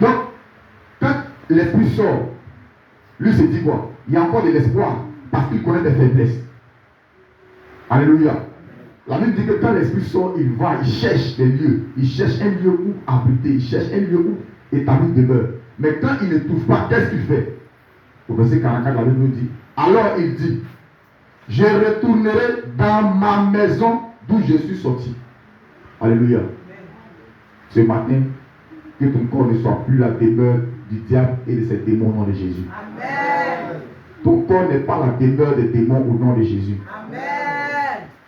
Donc, quand l'esprit sort, lui se dit quoi? Il y a encore de l'espoir parce qu'il connaît des faiblesses. Alléluia. La Bible dit que quand l'esprit sort, il va, il cherche des lieux. Il cherche un lieu où habiter. Il cherche un lieu où établir demeure. Mais quand il ne trouve pas, qu'est-ce qu'il fait? Au verset 44, la Bible nous dit, alors il dit, je retournerai dans ma maison d'où je suis sorti. Alléluia. Ce matin, que ton corps ne soit plus la demeure du diable et de ses démons au nom de Jésus. Amen. Ton corps n'est pas la demeure des démons au nom de Jésus. Amen.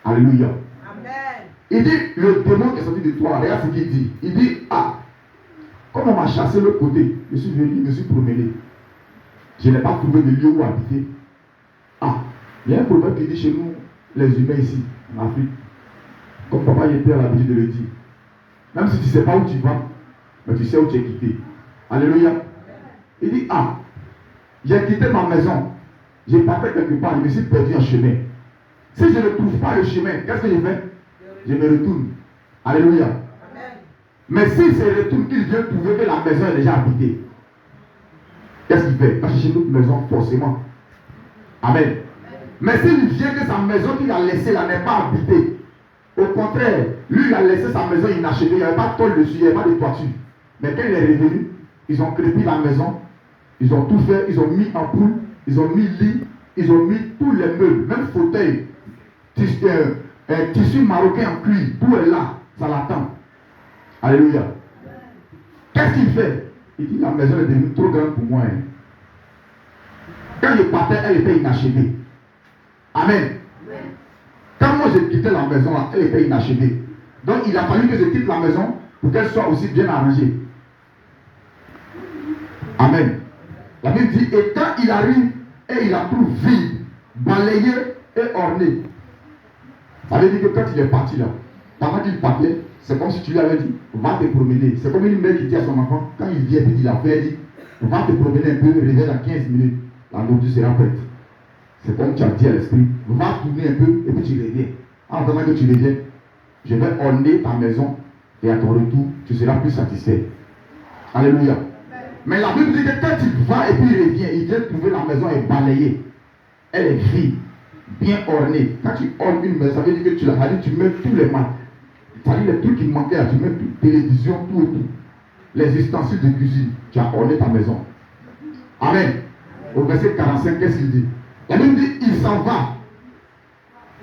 Alléluia. Amen. Il dit, le démon qui est sorti de toi, regarde ce qu'il dit. Il dit, ah, comme on m'a chassé de l'autre côté, je suis venu, je me suis promené. Je n'ai pas trouvé de lieu où habiter. Ah, il y a un proverbe qui dit chez nous, les humains ici, en Afrique, comme papa y était à l'habitude de le dire. Même si tu ne sais pas où tu vas, mais tu sais où tu es quitté. Alléluia. Il dit, ah, j'ai quitté ma maison. J'ai parti quelque part, je me suis perdu en chemin. Si je ne trouve pas le chemin, qu'est-ce que je fais? Je me retourne. Alléluia. Mais s'il se retourne, qu'il vient trouver que la maison est déjà habitée, qu'est-ce qu'il fait? Il va chercher une autre maison forcément. Amen. Mais s'il vient que sa maison qu'il a laissée là n'est pas habitée, au contraire, lui il a laissé sa maison inachevée, il n'y avait pas de tôle dessus, il n'y avait pas de toiture. Mais quand il est revenu, ils ont crépi la maison, ils ont tout fait, ils ont mis en poule, ils ont mis lit, ils ont mis tous les meubles, même fauteuil, tissu marocain en cuir, tout est là, ça l'attend. Alléluia. Qu'est-ce qu'il fait? Il dit la maison est devenue trop grande pour moi. Hein. Quand je partais, elle était inachevée. Amen. Quand moi j'ai quitté la maison, elle était inachevée. Donc il a fallu que je quitte la maison pour qu'elle soit aussi bien arrangée. Amen. La Bible dit, et quand il arrive et il la trouve vide, balayée et ornée. Ça veut dire que quand il est parti là, pendant qu'il partait, c'est comme si tu lui avais dit, va te promener. C'est comme une mère qui dit à son enfant, quand il vient, il a fait, dit, va te promener un peu, reviens dans 15 minutes, la nourriture sera prête. C'est comme tu as dit à l'esprit, va tourner un peu et puis tu reviens. En attendant que tu reviens, je vais orner ta maison et à ton retour, tu seras plus satisfait. Alléluia. Mais la Bible dit que quand tu vas et puis il revient, il vient trouver la maison est balayée. Elle est vide, bien ornée. Quand tu ornes une maison, ça veut dire que tu l'as dit, tu mets tous les matins. C'est-à-dire les trucs qui manquaient là, tu mets toute télévision, tout et tout. Les ustensiles de cuisine, tu as orné ta maison. Amen. Au verset 45, qu'est-ce qu'il dit? La Bible dit, il s'en va.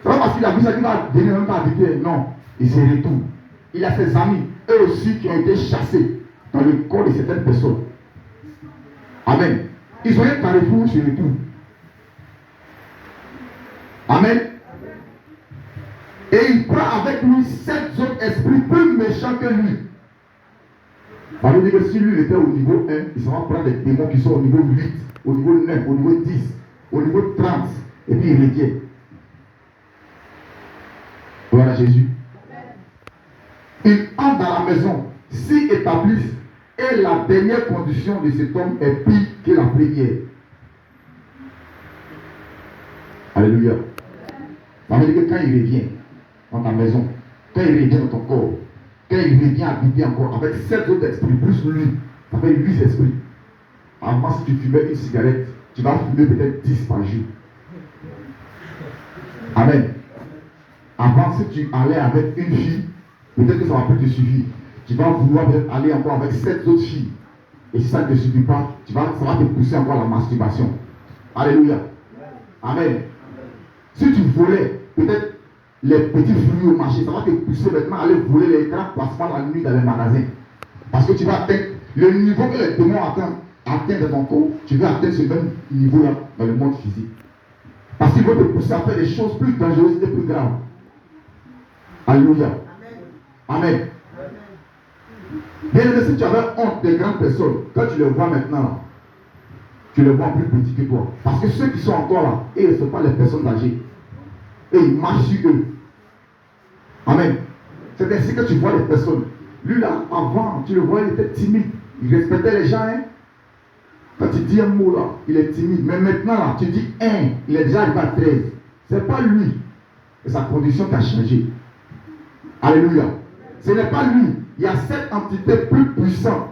C'est pas parce qu'il a vu ça qu'il va venir même pas habiter. Non, il se retourne. Il a ses amis, eux aussi, qui ont été chassés dans le corps de certaines personnes. Amen. Ils ont un carrefour sur le tout. Amen. Et il prend avec lui 7 autres esprits plus méchants que lui. Ça veut dire que si lui était au niveau 1, il s'en va prendre des démons qui sont au niveau 8, au niveau 9, au niveau 10, au niveau 30, et puis il revient. Voilà Jésus. Il entre dans la maison, s'y établissent, et la dernière condition de cet homme est pire que la première. Alléluia. Ça veut dire que quand il revient dans ta maison, quand il revient dans ton corps, quand il revient habiter encore avec 7 autres esprits, plus lui, ça fait 8 esprits. Avant, si tu fumais une cigarette, tu vas fumer peut-être 10 par jour. Amen. Avant, si tu allais avec une fille, peut-être que ça va plus te suffire. Tu vas vouloir aller encore avec 7 autres filles. Et si ça ne te suffit pas, ça va te pousser encore à la masturbation. Alléluia. Amen. Si tu volais peut-être les petits fruits au marché, ça va te pousser maintenant à aller voler les grands placements la nuit dans les magasins. Parce que tu vas atteindre le niveau que les démons atteignent dans ton corps, tu vas atteindre ce même niveau-là dans le monde physique. Parce qu'ils vont te pousser à faire des choses plus dangereuses et plus graves. Alléluia. Amen. Bien aimé, si tu avais honte des grandes personnes, quand tu les vois maintenant, tu les vois plus petits que toi. Parce que ceux qui sont encore là, ils ne sont pas les personnes âgées. Et ils marchent sur eux. Amen. C'est ainsi que tu vois les personnes. Lui là, avant, tu le vois, il était timide. Il respectait les gens. Hein? Quand tu dis un mot là, il est timide. Mais maintenant là, tu dis 1, il est déjà arrivé à 13. Ce n'est pas lui. C'est sa condition qui a changé. Alléluia. Ce n'est pas lui. Il y a 7 entités plus puissantes